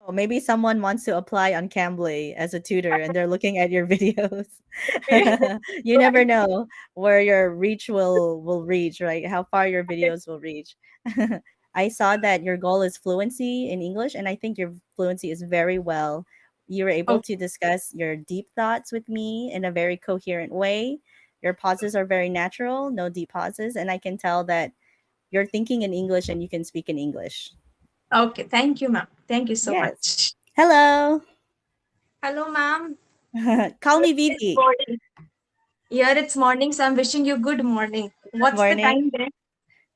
Oh, maybe someone wants to apply on Cambly as a tutor and they're looking at your videos. You never know where your reach will reach, right? How far your videos will reach. I saw that your goal is fluency in English, and I think your fluency is very well. You were able Okay. to discuss your deep thoughts with me in a very coherent way. Your pauses are very natural, no deep pauses, and I can tell that you're thinking in English and you can speak in English. Okay. Thank you, ma'am. Thank you so Yes. much. Hello. Hello, ma'am. Call me It's Vivi. morning. Here it's morning, so I'm wishing you good morning. Good What's the morning. time there?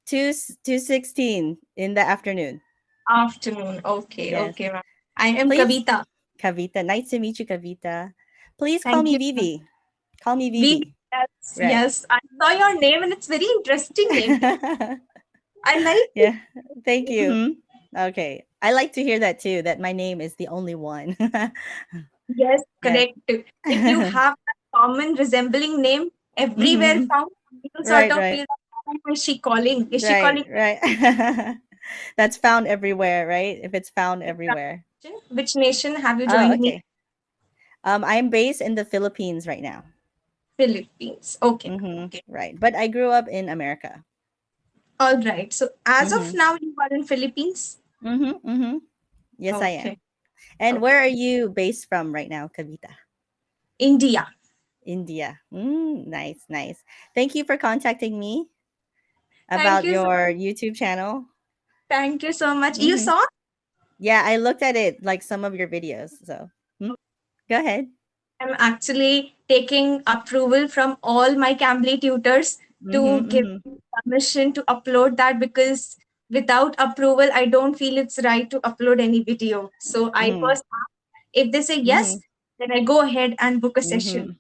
2:16 in the afternoon. Afternoon. Okay, Yes. okay, ma'am. I am Please, Kavita. Kavita. Nice to meet you, Kavita. Please call Thank me you, ma'am. Vivi. Call me We, Vivi. yes, Right. yes. I saw your name and it's very interesting name. I like it. Yeah. Thank you. Okay. I like to hear that too, that my name is the only one. Yes, Yes. correct. If you have a common resembling name everywhere Hmm. found, people sort Right, of right. feel that, who is she calling? Is she Right, calling right. That's found everywhere, right? If it's found everywhere. which nation have you Oh, joined me? okay. I'm based in the Philippines right now. Philippines. Okay, ma'am. Mm-hmm. Okay. Right. But I grew up in America. All right. So as of Mm-hmm. now, you are in Philippines. Mm-hmm. Mm-hmm. Yes, I Okay. am. And Okay. where are you based from right now, Kavita? India. India. Nice, nice. Thank you for contacting me Thank about you so your YouTube channel. Thank you so much. You Mm-hmm. saw? Yeah, I looked at it, like some of your videos. So go ahead. I'm actually taking approval from all my Cambly tutors to Mm-hmm. give Mm-hmm. me permission to upload that because without approval, I don't feel it's right to upload any video. So I Mm-hmm. first ask. If they say Mm-hmm. yes, then I go ahead and book a session. Mm-hmm.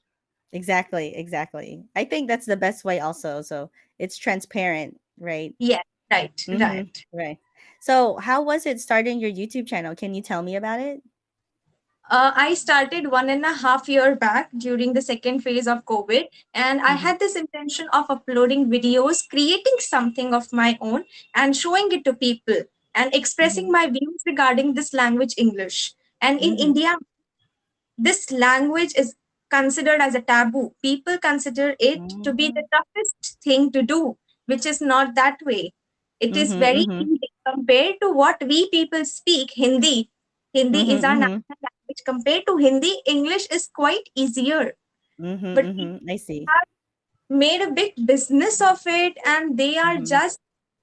Exactly, exactly. I think that's the best way also. So it's transparent, right? Yes, right, Mm-hmm. right. Right. So how was it starting your YouTube channel? Can you tell me about it? I started 1.5 year back during the second phase of COVID, and I Mm-hmm. had this intention of uploading videos, creating something of my own, and showing it to people and Mm-hmm. expressing my views regarding this language, English. And in Mm-hmm. India, this language is considered as a taboo. People consider it to be the Mm-hmm. toughest thing to do, which is not that way. It is Mm-hmm. very Mm-hmm. easy compared to what we people speak, Hindi. Hindi is our Mm-hmm. national language. Compared to Hindi, English is quite easier. Mm-hmm. But people Mm-hmm. I see. have made a big business of it and they are Mm-hmm. just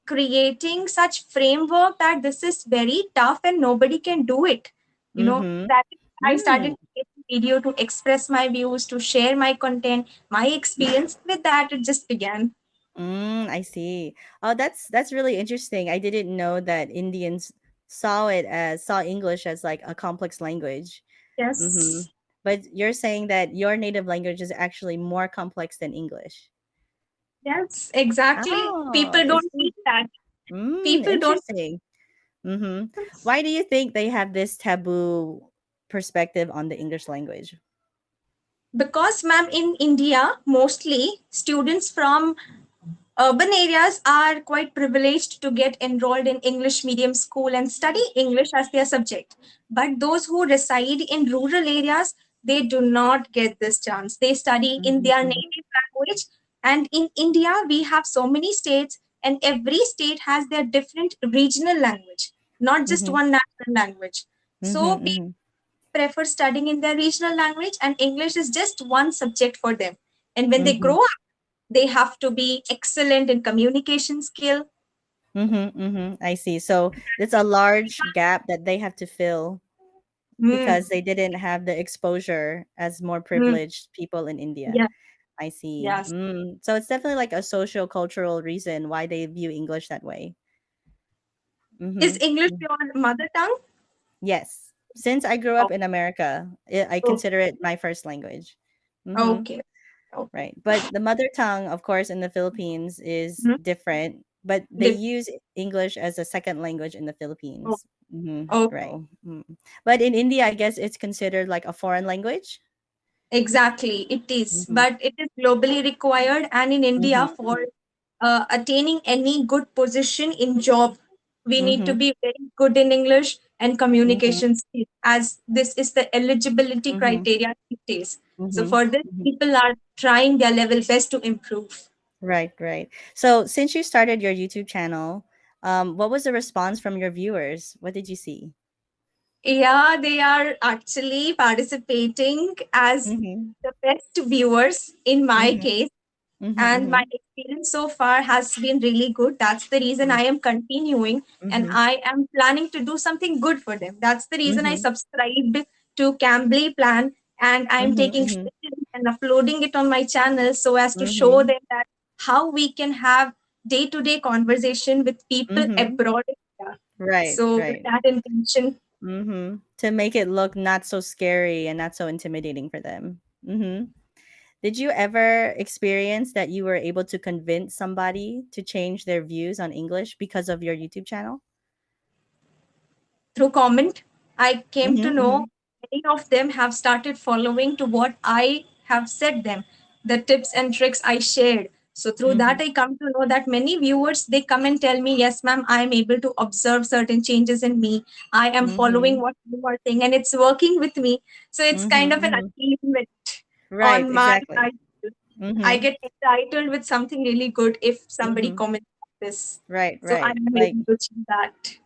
creating such framework that this is very tough and nobody can do it. Mm-hmm. That I started Mm. creating video to express my views, to share my content, my experience. With that, it just began. I see. Oh, that's really interesting. I didn't know that Indians saw English as like a complex language. Mm-hmm. Yes, But you're saying that your native language is actually more complex than English. yes, exactly. Oh, People I don't see. see that. People don't. Interesting. Mm-hmm. Why do you think they have this taboo perspective on the English language? Because, ma'am, in India, mostly students from urban areas are quite privileged to get enrolled in English medium school and study English as their subject. But those who reside in rural areas, they do not get this chance. They study in their Mm-hmm. native language. And in India, we have so many states, and every state has their different regional language, not just Mm-hmm. one national language. So people Mm-hmm. prefer studying in their regional language, and English is just one subject for them. And when they Mm-hmm. grow up, they have to be excellent in communication skill. Mm-hmm. Mm-hmm. I see. So it's a large gap that they have to fill Mm, because they didn't have the exposure as more mm, privileged people in India. yeah, I see. yes. So it's definitely like a social cultural reason why they view English that way. Is Mm-hmm. English your mother tongue? Yes. Since I grew Oh, up in America, I oh, consider it my first language. Mm-hmm. okay. Oh, Right. But the mother tongue, of course, in the Philippines is mhm. different, but they Dif- use English as a second language in the oh, Philippines. okay. Right. But in India, I guess it's considered like a foreign language. Exactly, it is. Mm-hmm. But it is globally required, and in India, Mm-hmm. for attaining any good position in job, we need to Mm-hmm. be very good in English. and Mhm. communication skills, as this is the eligibility Mhm. criteria these days. So Mhm. for this, Mhm. people are trying their level best to improve. Right, right. So since you started your YouTube channel, what was the response from your viewers? What did you see? Yeah, they are actually participating as Mhm. the best viewers in my Mhm. case. Mhm. And my Mhm. experience so far has been really good. That's the reason I am continuing, and Mhm. I am planning to do something good for them. That's the reason I Mhm. subscribed to Cambly plan, and I'm Mhm. taking Mhm. sessions and uploading it on my channel so as to show Mhm. them that how we can have day-to-day conversation with people Mhm. abroad. Yeah. Right, So with right. that intention, Mhm. To make it look not so scary and not so intimidating for them. Mhm. Did you ever experience that you were able to convince somebody to change their views on English because of your YouTube channel? through comment, I came to Mhm. know Mhm. many of them have started following to what I have said them, the tips and tricks I shared. So through that, Mhm. I come to know that many viewers, they come and tell me, yes, ma'am, I am able to observe certain changes in me. I am following Mhm. what you are saying, and it's working with me. So it's kind Mhm. of an Mhm. achievement Right, on my exactly. side. I Mhm. get entitled with something really good if somebody Mhm. comments like this. Right, So I right. am Like able to achieve that.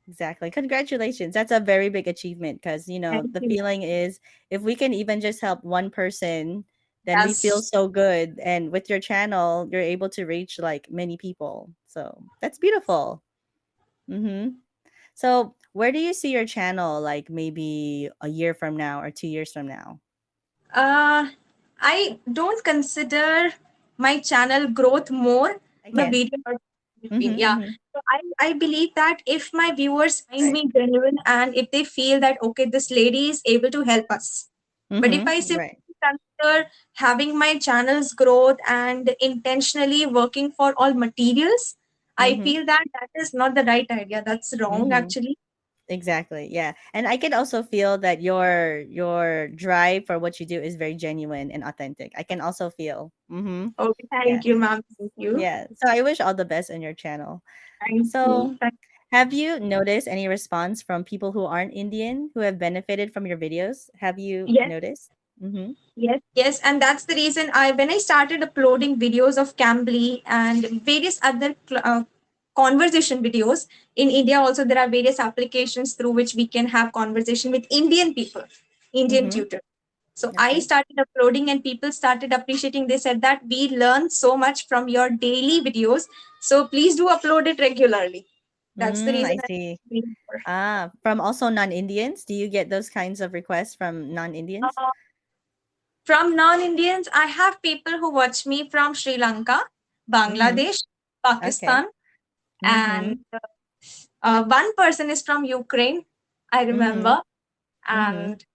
exactly. Congratulations. That's a very big achievement because, Thank the you. feeling is if we can even just help one person, then we feel Yes. so good. And with your channel, you're able to reach like many people. So that's beautiful. Mm-hmm. So where do you see your channel like maybe a year from now or 2 years from now? Uh, I don't consider my channel growth more the Again. video or between. Mm-hmm, Yeah. mm-hmm. So I believe that if my viewers find Right. me genuine and if they feel that okay, this lady is able to help us. But if I Mm-hmm. simply Right. consider having my channel's growth and intentionally working for all materials, I Mm-hmm. feel that that is not the right idea. That's wrong Mm-hmm. actually. Exactly. Yeah. And I can also feel that your drive for what you do is very genuine and authentic. I can also feel. Mhm. Okay, Yeah. thank you, ma'am. Thank you. Yeah. So I wish all the best in your channel. Thank you. So, have you noticed any response from people who aren't Indian who have benefited from your videos? Have you Yes. noticed? Mhm. Yes, yes, and that's the reason when I started uploading videos of Cambly and various other conversation videos in India. Also, there are various applications through which we can have conversation with Indian people, Indian Mhm. tutor. So I Okay. started uploading, and people started appreciating. They said that we learn so much from your daily videos. So please do upload it regularly. That's the reason I I'm see. doing for. From also non-Indians? Do you get those kinds of requests from non-Indians? From non-Indians, I have people who watch me from Sri Lanka, Mhm. Bangladesh, Okay. Pakistan, and Mhm. one person is from Ukraine, I Mhm. remember. Mhm. And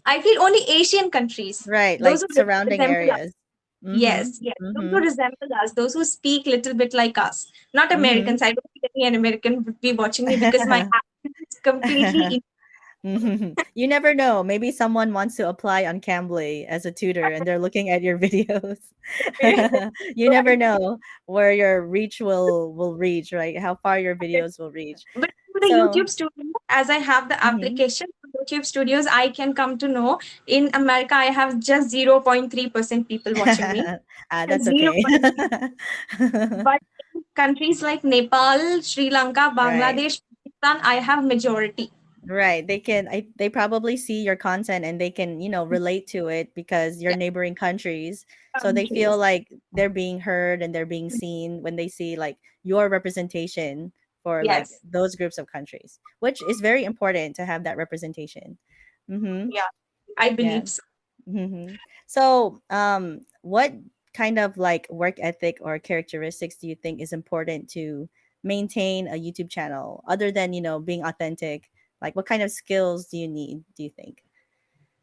I feel only Asian countries, Right, those like who surrounding resemble us. areas. Mhm. Yes, yes, those who Mhm. resemble us, those who speak little bit like us. Not Mhm. Americans. I don't think any American would be watching me because my accent is completely Mhm. You never know. Maybe someone wants to apply on Cambly as a tutor and they're looking at your videos. You never right. know where your reach will reach, right? How far your videos will reach. But through the So, YouTube studio, as I have the mhm. application for YouTube studios, I can come to know in America, I have just 0.3% people watching me. That's okay. 0.3. But in countries like Nepal, Sri Lanka, Right. Bangladesh, Pakistan, I have majority Right. They probably see your content and they can, relate to it because you're neighboring countries. So they feel countries. like they're being heard and they're being seen when they see like your representation for like Yes. those groups of countries, which is very important to have that representation. Mhm. Yeah, I Yeah. believe so. Mhm. So, what kind of like work ethic or characteristics do you think is important to maintain a YouTube channel other than, being authentic? Like what kind of skills do you need, do you think?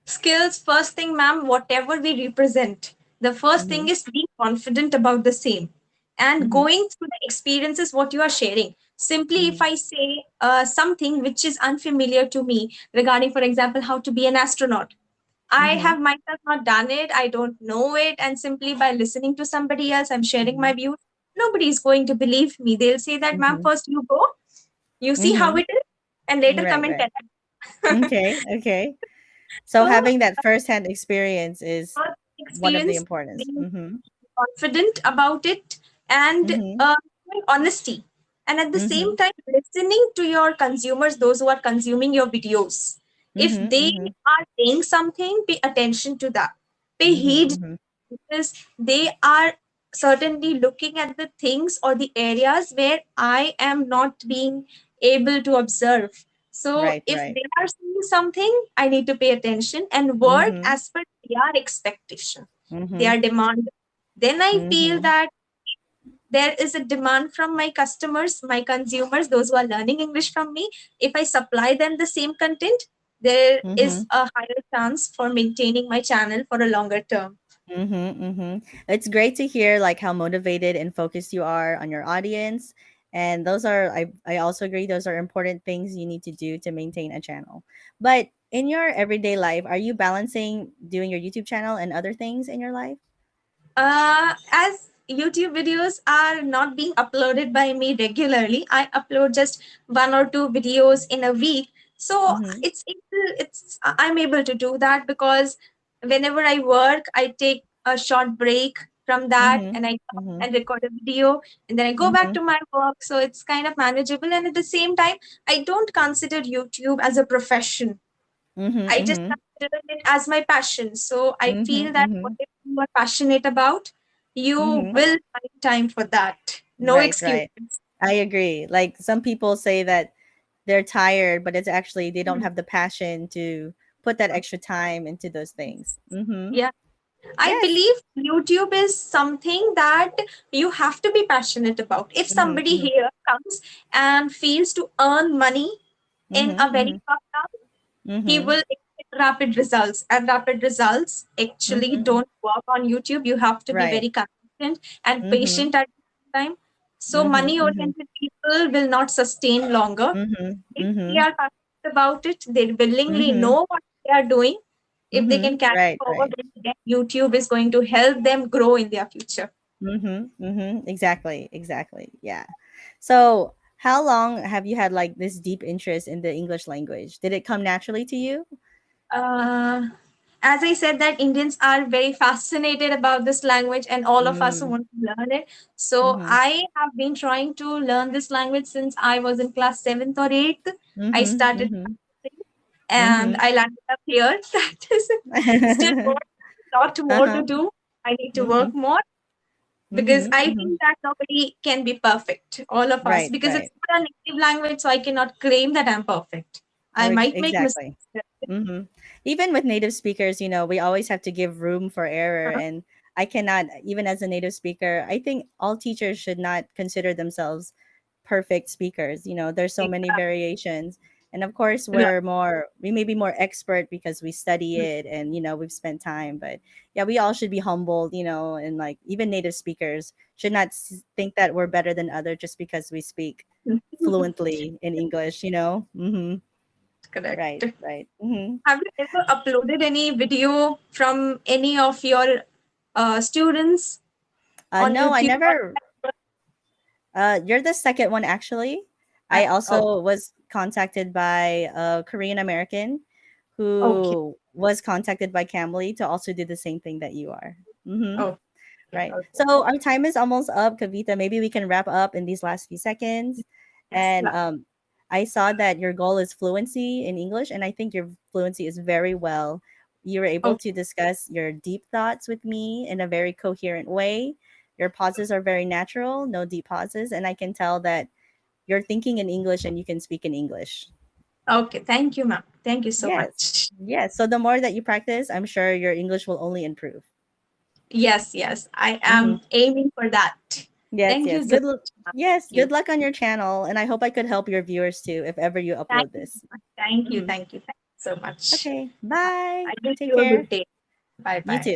Skills, first thing, ma'am, whatever we represent, the first thing Mhm. is being confident about the same and Mhm. going through the experiences what you are sharing. Simply, if Mhm. I say something which is unfamiliar to me regarding, for example, how to be an astronaut, I Mhm. have myself not done it, I don't know it, and simply by listening to somebody else, I'm sharing my Mhm. views. Nobody is going to believe me. They'll say that, ma'am, Mhm. first you go, you see how Mhm. it is. and later come Right, and right. tell. Okay, okay. So So having that first-hand experience is first one of the experience, importance. being Mhm. confident about it, and Mhm. honesty, and at the same Mhm. time listening to your consumers, those who are consuming your videos. If Mhm. they Mhm. are saying something, pay attention to that, pay Mhm. heed, Mhm. because they are certainly looking at the things or the areas where I am not being able to observe. So Right, if right. they are saying something, I need to pay attention and work Mhm. as per their expectation, their Mhm. demand. Then I feel Mhm. that there is a demand from my customers, my consumers, those who are learning English from me. If I supply them the same content, there is Mhm. a higher chance for maintaining my channel for a longer term. Mhm. Mhm. It's great to hear like how motivated and focused you are on your audience. And those are I also agree those are important things you need to do to maintain a channel. But in your everyday life, are you balancing doing your YouTube channel and other things in your life? As YouTube videos are not being uploaded by me regularly, I upload just one or two videos in a week. So Mhm. I'm able to do that because whenever I work, I take a short break from that Mhm. and I come Mhm. and record a video and then I go back Mhm. to my work. So it's kind of manageable. And at the same time, I don't consider YouTube as a profession. Mhm. I just Mhm. consider it as my passion. So I Mhm. feel that Mhm. whatever you are passionate about, you Mhm. will find time for that. No Right, right. excuses. I agree. Like some people say that they're tired, but it's actually they don't Hmm. have the passion to put that extra time into those things. Mhm. Yeah. I Yes. believe YouTube is something that you have to be passionate about. If Mhm. somebody Mhm. here comes and feels to earn money in Mhm. a very Mhm. short time, he Mhm. will expect rapid results. And rapid results actually Mhm. don't work on YouTube. You have to be Right. very consistent and Mhm. patient at the same time. So Mhm. money Mhm. oriented people will not sustain longer. Mhm. If they Mhm. are passionate about it, they willingly Mhm. know what they are doing. If they can Mhm. carry Right, forward, right. then YouTube is going to help them grow in their future. Mhm. Mhm. Exactly. Exactly. Yeah. So, how long have you had like this deep interest in the English language? Did it come naturally to you? Uh, as I said, that Indians are very fascinated about this language, and all of us Mm. want to learn it. So Mhm. I have been trying to learn this language since I was in class seventh or eighth. I Mhm. started Mhm. and Mhm. I landed up here. That is still more, lot more to Uh-huh. do. I need to work Mhm. more because Mhm. I Mhm. think that nobody can be perfect, all of us, Right, because it's right. not a native language, so I cannot claim that I'm perfect. I might make Exactly. mistakes. Mhm. Even with native speakers, we always have to give room for error, and I cannot even as a native speaker, I think all teachers should not consider themselves perfect speakers. There's so many variations. And of course, we may be more expert because we study it and we've spent time, but yeah, we all should be humbled, and like even native speakers should not think that we're better than other just because we speak fluently in English. Mhm. Correct. Right, right. Mhm. Have you ever uploaded any video from any of your students on No, I YouTube? never. You're the second one, actually. I Oh, also was contacted by a Korean American okay, who was contacted by Cambly to also do the same thing that you are. Mm-hmm. okay, Right. okay. So our time is almost up, Kavita. Maybe we can wrap up in these last few seconds. Yes, And I saw that your goal is fluency in English, and I think your fluency is very well. You were able okay, to discuss your deep thoughts with me in a very coherent way. Your pauses are very natural, no deep pauses, and I can tell that you're thinking in English and you can speak in English. okay. Thank you, ma'am. Thank you so Yes. much. Yes. So the more that you practice, I'm sure your English will only improve. Yes, yes. I Mm-hmm. am aiming for that. Yes, Thank you yes. so much, ma'am. Yes, Thank good you. luck on your channel, and I hope I could help your viewers too if ever you Thank upload you this. so much. Thank you. Hmm. Thank you. Thank you so much. Okay, bye. I wish Take you a care. good day. Bye You bye. too.